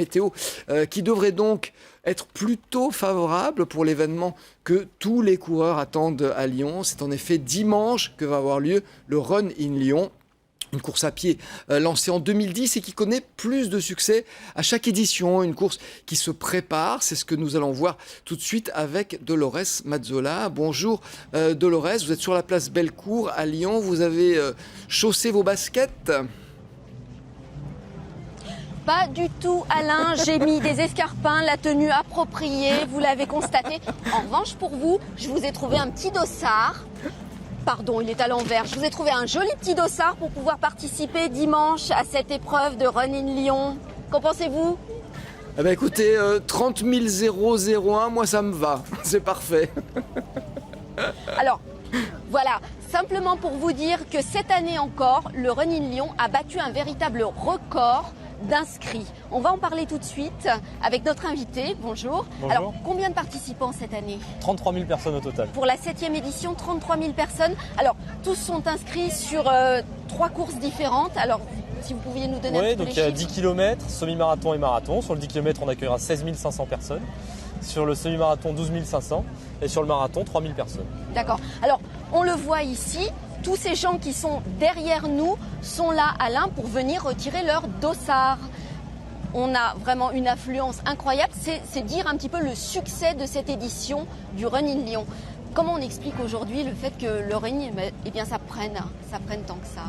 Météo qui devrait donc être plutôt favorable pour l'événement que tous les coureurs attendent à Lyon. C'est en effet dimanche que va avoir lieu le Run in Lyon. Une course à pied lancée en 2010 et qui connaît plus de succès à chaque édition. Une course qui se prépare, c'est ce que nous allons voir tout de suite avec Dolores Mazzola. Bonjour Dolores, vous êtes sur la place Bellecour à Lyon. Vous avez chaussé vos baskets ? Pas du tout, Alain. J'ai mis des escarpins, la tenue appropriée, vous l'avez constaté. En revanche, pour vous, je vous ai trouvé un petit dossard. Pardon, il est à l'envers. Je vous ai trouvé un joli petit dossard pour pouvoir participer dimanche à cette épreuve de Run in Lyon. Qu'en pensez-vous ? Eh ben écoutez, 30 001, moi ça me va. C'est parfait. Alors, voilà. Simplement pour vous dire que cette année encore, le Run in Lyon a battu un véritable record d'inscrits. On va en parler tout de suite avec notre invité. Bonjour. Bonjour. Alors, combien de participants cette année ? 33 000 personnes au total. Pour la 7e édition, 33 000 personnes. Alors, tous sont inscrits sur 3 courses différentes. Alors, si vous pouviez nous donner un petit peu donc les il y a chiffres. 10 km, semi-marathon et marathon. Sur le 10 km, on accueillera 16 500 personnes. Sur le semi-marathon, 12 500. Et sur le marathon, 3 000 personnes. D'accord. Alors, on le voit ici. Tous ces gens qui sont derrière nous sont là, Alain, pour venir retirer leur dossard. On a vraiment une affluence incroyable. C'est dire un petit peu le succès de cette édition du Run in Lyon. Comment on explique aujourd'hui le fait que le running, ça prenne tant que ça ?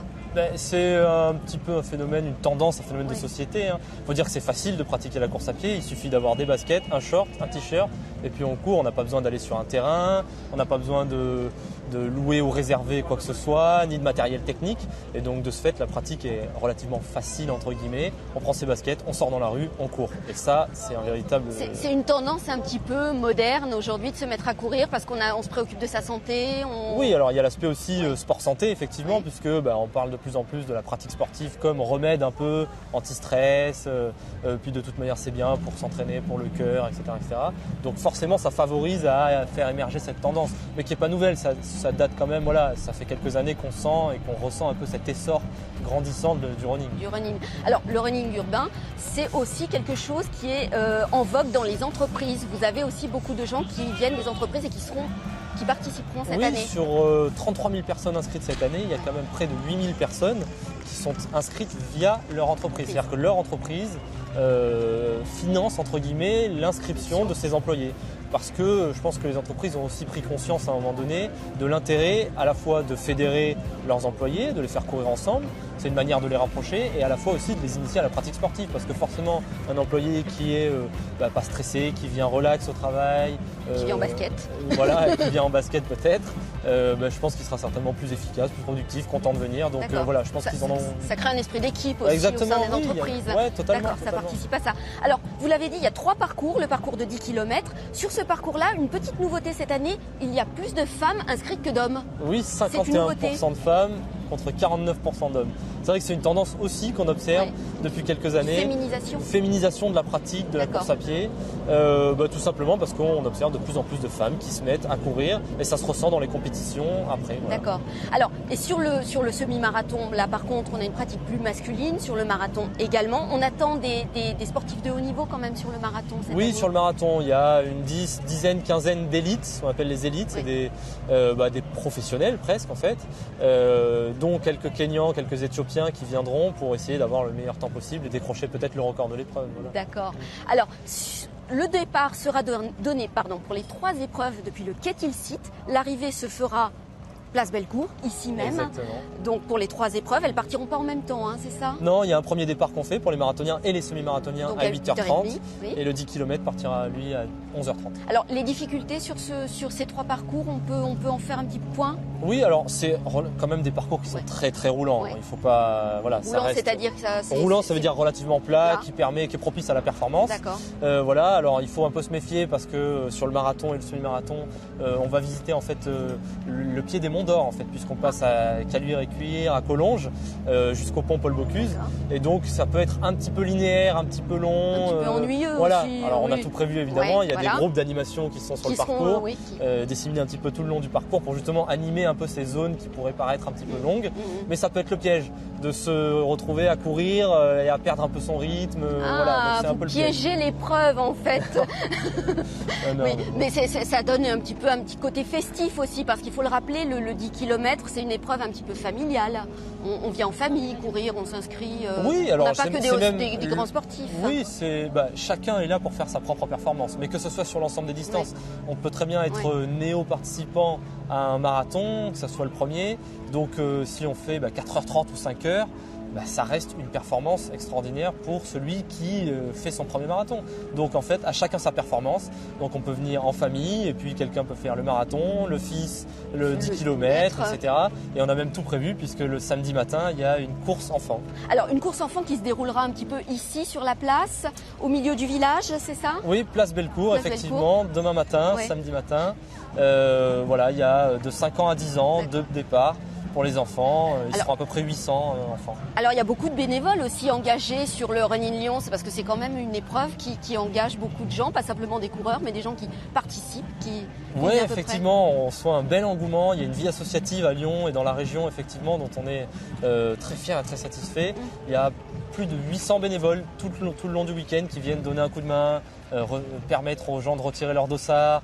C'est un petit peu un phénomène, une tendance, un phénomène de société. Il faut dire que c'est facile de pratiquer la course à pied. Il suffit d'avoir des baskets, un short, un t-shirt, et puis on court. On n'a pas besoin d'aller sur un terrain, on n'a pas besoin de louer ou réserver quoi que ce soit, ni de matériel technique. Et donc de ce fait, la pratique est relativement facile, entre guillemets. On prend ses baskets, on sort dans la rue, on court. Et ça, c'est un véritable... C'est une tendance un petit peu moderne aujourd'hui de se mettre à courir parce qu'on se préoccupe de sa santé. Oui, alors il y a l'aspect aussi sport-santé, effectivement, puisque on parle de plus en plus de la pratique sportive comme remède un peu anti-stress. Puis de toute manière, c'est bien pour s'entraîner, pour le cœur, etc., etc. Donc forcément, ça favorise à faire émerger cette tendance, mais qui n'est pas nouvelle. Ça date quand même, ça fait quelques années qu'on sent et qu'on ressent un peu cet essor grandissant du running. Du running. Alors, le running urbain, c'est aussi quelque chose qui est en vogue dans les entreprises. Vous avez aussi beaucoup de gens qui viennent des entreprises et qui participeront cette année. Oui, sur 33 000 personnes inscrites cette année, il y a quand même près de 8 000 personnes qui sont inscrites via leur entreprise. C'est-à-dire que leur entreprise finance, entre guillemets, l'inscription de ses employés. Parce que je pense que les entreprises ont aussi pris conscience à un moment donné de l'intérêt à la fois de fédérer leurs employés, de les faire courir ensemble, c'est une manière de les rapprocher, et à la fois aussi de les initier à la pratique sportive. Parce que forcément, un employé qui est pas stressé, qui vient relax au travail, qui vient en basket. Voilà, qui vient en basket peut-être, je pense qu'il sera certainement plus efficace, plus productif, content de venir. Donc voilà, je pense qu'ils en ont... Ça crée un esprit d'équipe aussi Exactement, au sein des entreprises. Oui, totalement. D'accord, ça participe à ça. Alors, vous l'avez dit, il y a 3 parcours, le parcours de 10 km. Sur ce parcours-là, une petite nouveauté cette année, il y a plus de femmes inscrites que d'hommes. Oui, 51% de femmes contre 49% d'hommes. C'est vrai que c'est une tendance aussi qu'on observe depuis quelques années. Féminisation de la pratique de la course à pied. Tout simplement parce qu'on observe de plus en plus de femmes qui se mettent à courir et ça se ressent dans les compétitions après. Voilà. D'accord. Alors, et sur le semi-marathon, là par contre, on a une pratique plus masculine. Sur le marathon également. On attend des sportifs de haut niveau quand même sur le marathon cette année. Sur le marathon, il y a une dizaine, quinzaine d'élites, ce qu'on appelle les élites. C'est des professionnels presque en fait, dont quelques Kenyans, quelques Éthiopiens qui viendront pour essayer d'avoir le meilleur temps possible et décrocher peut-être le record de l'épreuve. Voilà. D'accord. Alors, le départ sera donné pour les 3 épreuves depuis le Kettle Site. L'arrivée se fera place Bellecour, ici même. Exactement. Donc pour les 3 épreuves, elles partiront pas en même temps, c'est ça ? Non, il y a un premier départ qu'on fait pour les marathoniens et les semi-marathoniens à 8h30. Et le 10 km partira, lui, à 11h30. Alors, les difficultés sur ces 3 parcours, on peut en faire un petit point ? Oui, alors c'est quand même des parcours qui sont très très roulants. Il faut pas... Roulant, ça reste... c'est-à-dire que ça... Roulant, ça veut dire relativement plat, qui est propice à la performance. D'accord. Alors il faut un peu se méfier parce que sur le marathon et le semi-marathon, on va visiter en fait le pied des Monts d'Or en fait, puisqu'on passe à Caluire et Cuire, à Collonges, jusqu'au pont Paul Bocuse. Et donc ça peut être un petit peu linéaire, un petit peu long. Un petit peu ennuyeux aussi. Alors on a tout prévu évidemment, il y a des groupes d'animation qui sont sur le parcours, disséminés un petit peu tout le long du parcours pour justement animer un peu ces zones qui pourraient paraître un petit peu longues. Mais ça peut être le piège. de se retrouver à courir et à perdre un peu son rythme. Voilà, donc c'est un peu le piège. Piégez l'épreuve en fait. Non, Oui, mais ça donne un petit côté festif aussi, parce qu'il faut le rappeler, le 10 km, c'est une épreuve un petit peu familiale. On vient en famille courir, on s'inscrit. Oui, alors on n'a pas que c'est même des grands sportifs. Oui, chacun est là pour faire sa propre performance, mais que ce soit sur l'ensemble des distances. On peut très bien être néo-participant à un marathon, que ce soit le premier. Donc si on fait 4h30 ou 5h, ça reste une performance extraordinaire pour celui qui fait son premier marathon. Donc en fait, à chacun sa performance. Donc on peut venir en famille et puis quelqu'un peut faire le marathon, le fils, le 10 km, etc. Et on a même tout prévu puisque le samedi matin, il y a une course enfant. Alors une course enfant qui se déroulera un petit peu ici sur la place, au milieu du village, c'est ça? Oui, place Bellecour, effectivement, demain matin, samedi matin. Voilà, il y a de 5 ans à 10 ans de départ. Pour les enfants, ils seront à peu près 800 enfants. Alors il y a beaucoup de bénévoles aussi engagés sur le Run in Lyon, c'est parce que c'est quand même une épreuve qui engage beaucoup de gens, pas simplement des coureurs, mais des gens qui participent, Oui, effectivement, on reçoit un bel engouement, il y a une vie associative à Lyon et dans la région, effectivement, dont on est très fiers et très satisfaits. Il y a plus de 800 bénévoles tout le long du week-end qui viennent donner un coup de main, permettre aux gens de retirer leur dossard,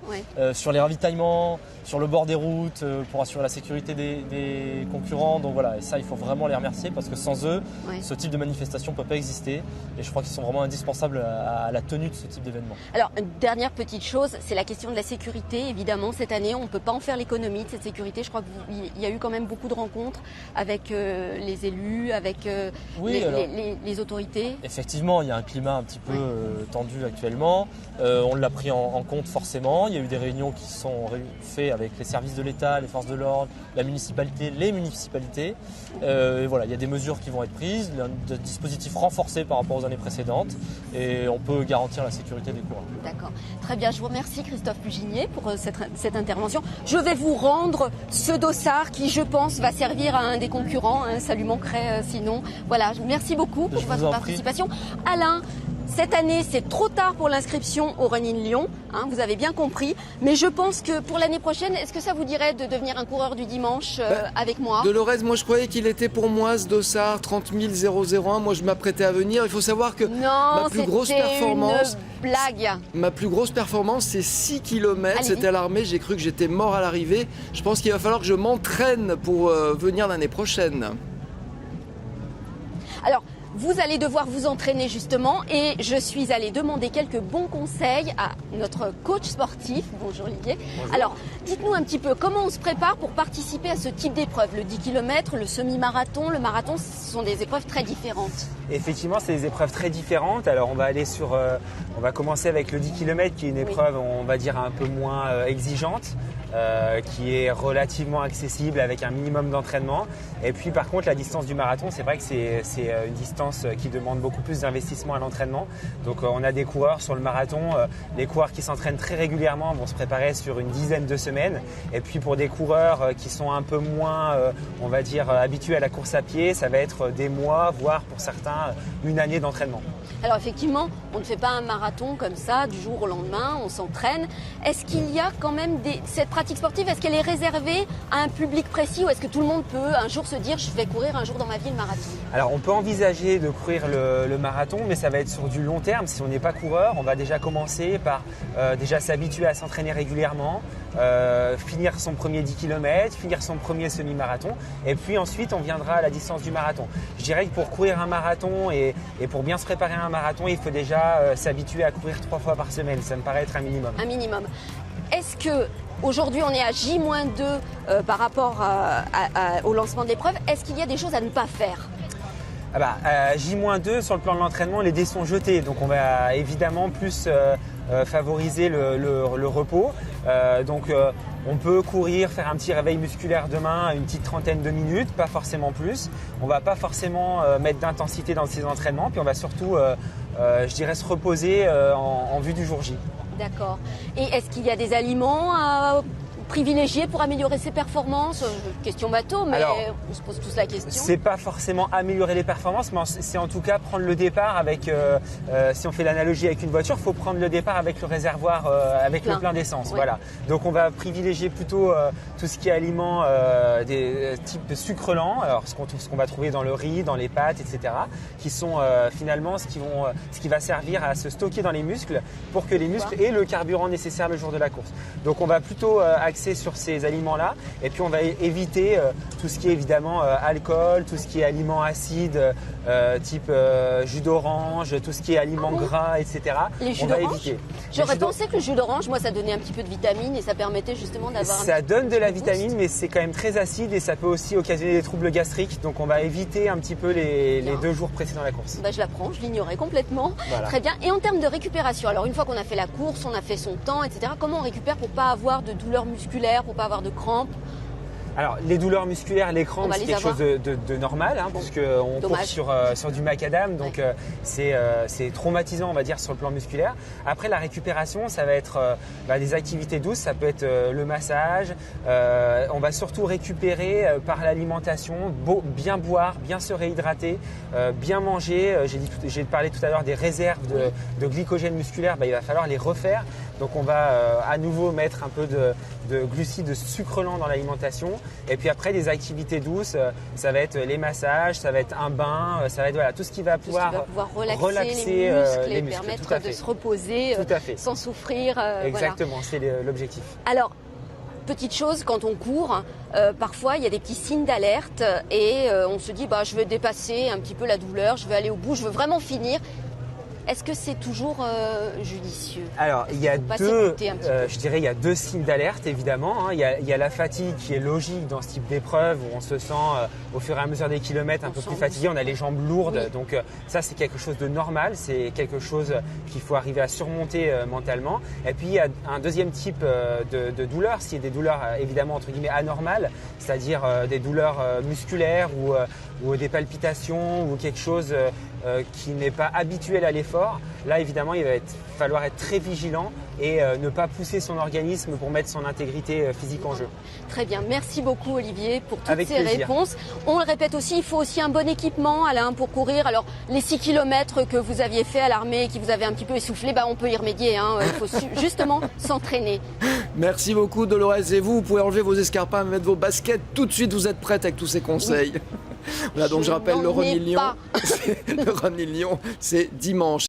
sur les ravitaillements, sur le bord des routes, pour assurer la sécurité des concurrents. Donc voilà, et ça, il faut vraiment les remercier parce que sans eux, ce type de manifestation ne peut pas exister. Et je crois qu'ils sont vraiment indispensables à la tenue de ce type d'événement. Alors, une dernière petite chose, c'est la question de la sécurité. Évidemment, cette année, on ne peut pas en faire l'économie de cette sécurité. Je crois qu'il y a eu quand même beaucoup de rencontres avec les élus, avec les autorités. Effectivement, il y a un climat un petit peu tendu actuellement. On l'a pris en compte forcément. Il y a eu des réunions qui sont faites avec les services de l'État, les forces de l'ordre, la municipalité, les municipalités. Et voilà, il y a des mesures qui vont être prises, des dispositifs renforcés par rapport aux années précédentes et on peut garantir la sécurité des coureurs. D'accord. Très bien, je vous remercie Christophe Puginier pour cette intervention. Je vais vous rendre ce dossard qui, je pense, va servir à un des concurrents. Ça lui manquerait sinon. Voilà, merci beaucoup pour votre participation. Alain, cette année, c'est trop tard pour l'inscription au Run in Lyon, vous avez bien compris. Mais je pense que pour l'année prochaine, est-ce que ça vous dirait de devenir un coureur du dimanche avec moi? Dolores, moi je croyais qu'il était pour moi ce dossard 30 001. Moi je m'apprêtais à venir. Il faut savoir que ma plus grosse performance, une blague. Ma plus grosse performance, c'est 6 km. C'était à l'armée. J'ai cru que j'étais mort à l'arrivée. Je pense qu'il va falloir que je m'entraîne pour venir l'année prochaine. Alors, vous allez devoir vous entraîner justement et je suis allée demander quelques bons conseils à notre coach sportif. Bonjour Olivier. Bonjour. Alors, dites-nous un petit peu comment on se prépare pour participer à ce type d'épreuve. Le 10 km, le semi-marathon, le marathon, ce sont des épreuves très différentes. Effectivement, c'est des épreuves très différentes. Alors, on va commencer avec le 10 km qui est une épreuve, on va dire, un peu moins exigeante. Qui est relativement accessible avec un minimum d'entraînement. Et puis par contre la distance du marathon, c'est vrai que c'est une distance qui demande beaucoup plus d'investissement à l'entraînement. Donc on a des coureurs sur le marathon, les coureurs qui s'entraînent très régulièrement vont se préparer sur une dizaine de semaines. Et puis pour des coureurs qui sont un peu moins, on va dire, habitués à la course à pied, ça va être des mois, voire pour certains une année d'entraînement. Alors effectivement, on ne fait pas un marathon comme ça du jour au lendemain, on s'entraîne. Est-ce qu'il y a quand même cette pratique sportive, est-ce qu'elle est réservée à un public précis ou est-ce que tout le monde peut un jour se dire je vais courir un jour dans ma vie le marathon? Alors on peut envisager de courir le marathon, mais ça va être sur du long terme. Si on n'est pas coureur, on va déjà commencer par déjà s'habituer à s'entraîner régulièrement, finir son premier 10 km, finir son premier semi-marathon et puis ensuite on viendra à la distance du marathon. Je dirais que pour courir un marathon et pour bien se préparer à un marathon, il faut déjà s'habituer à courir 3 fois par semaine. Ça me paraît être un minimum. Un minimum. Est-ce que aujourd'hui on est à J-2 par rapport au lancement de l'épreuve, est-ce qu'il y a des choses à ne pas faire? J-2 sur le plan de l'entraînement, les dés sont jetés, donc on va évidemment plus favoriser le repos. On peut courir, faire un petit réveil musculaire demain, une petite trentaine de minutes, pas forcément plus. On va pas forcément mettre d'intensité dans ces entraînements, puis on va surtout, je dirais, se reposer en vue du jour J. D'accord. Et est-ce qu'il y a des aliments à privilégier pour améliorer ses performances? Question bateau, mais Alors, on se pose tous la question. C'est pas forcément améliorer les performances, mais c'est en tout cas prendre le départ avec, si on fait l'analogie avec une voiture, il faut prendre le départ avec le réservoir, avec le plein d'essence. Oui. Voilà. Donc on va privilégier plutôt tout ce qui est aliment des types de sucres lents, alors ce qu'on va trouver dans le riz, dans les pâtes, etc., qui sont finalement ce qui va servir à se stocker dans les muscles pour que les muscles aient le carburant nécessaire le jour de la course. Donc on va plutôt axer sur ces aliments-là, et puis on va éviter tout ce qui est évidemment alcool, tout ce qui est aliments acides, type jus d'orange, tout ce qui est aliments gras, etc. Les jus On va d'orange? éviter. J'aurais pensé que le jus d'orange, moi, ça donnait un petit peu de vitamine et ça permettait justement d'avoir Ça donne de la boost. vitamine, mais c'est quand même très acide et ça peut aussi occasionner des troubles gastriques. Donc on va éviter un petit peu les 2 jours précédant la course. Bah, je l'apprends, je l'ignorais complètement. Voilà. Très bien. Et en termes de récupération, alors une fois qu'on a fait la course, on a fait son temps, etc., comment on récupère pour pas avoir de douleurs musculaires, pour pas avoir de crampes? Alors les douleurs musculaires, les On crampes, va c'est les quelque chose avoir. de normal, hein, puisqu'on court Dommage. sur du macadam, donc c'est traumatisant, on va dire, sur le plan musculaire. Après la récupération, ça va être des activités douces, ça peut être le massage. On va surtout récupérer par l'alimentation, bien boire, bien se réhydrater, bien manger. J'ai parlé tout à l'heure des réserves de glycogène musculaire, il va falloir les refaire. Donc on va à nouveau mettre un peu de glucides, de sucre lent dans l'alimentation. Et puis après, des activités douces, ça va être les massages, ça va être un bain, ça va être tout ce qui va pouvoir relaxer les muscles et tout permettre à de fait. se reposer Tout à fait. sans souffrir. Exactement, c'est l'objectif. Alors, petite chose, quand on court, parfois il y a des petits signes d'alerte et on se dit je veux dépasser un petit peu la douleur, je veux aller au bout, je veux vraiment finir. Est-ce que c'est toujours judicieux? Alors, il y a faut pas s'écouter un petit peu. je dirais, il y a 2 signes d'alerte évidemment. Hein. Il y a la fatigue qui est logique dans ce type d'épreuve où on se sent au fur et à mesure des kilomètres un peu plus fatigué, on a les jambes lourdes. Oui. Donc ça, c'est quelque chose de normal, c'est quelque chose qu'il faut arriver à surmonter mentalement. Et puis il y a un deuxième type de douleur, c'est des douleurs évidemment entre guillemets anormales, c'est-à-dire des douleurs musculaires ou des palpitations ou quelque chose qui n'est pas habituel à l'effort. Là, évidemment, il va falloir être très vigilant et ne pas pousser son organisme pour mettre son intégrité physique en jeu. Très bien, merci beaucoup Olivier pour toutes Avec ces plaisir. réponses. On le répète aussi, il faut aussi un bon équipement, Alain, pour courir. Alors les 6 km que vous aviez fait à l'armée, qui vous avez un petit peu essoufflé, on peut y remédier. Hein. Il faut justement s'entraîner. Merci beaucoup Dolores. Et vous pouvez enlever vos escarpins, mettre vos baskets. Tout de suite, vous êtes prête avec tous ces conseils. Voilà, donc je rappelle, le n'en ai Running Lyon, pas. le Running Lyon, c'est dimanche.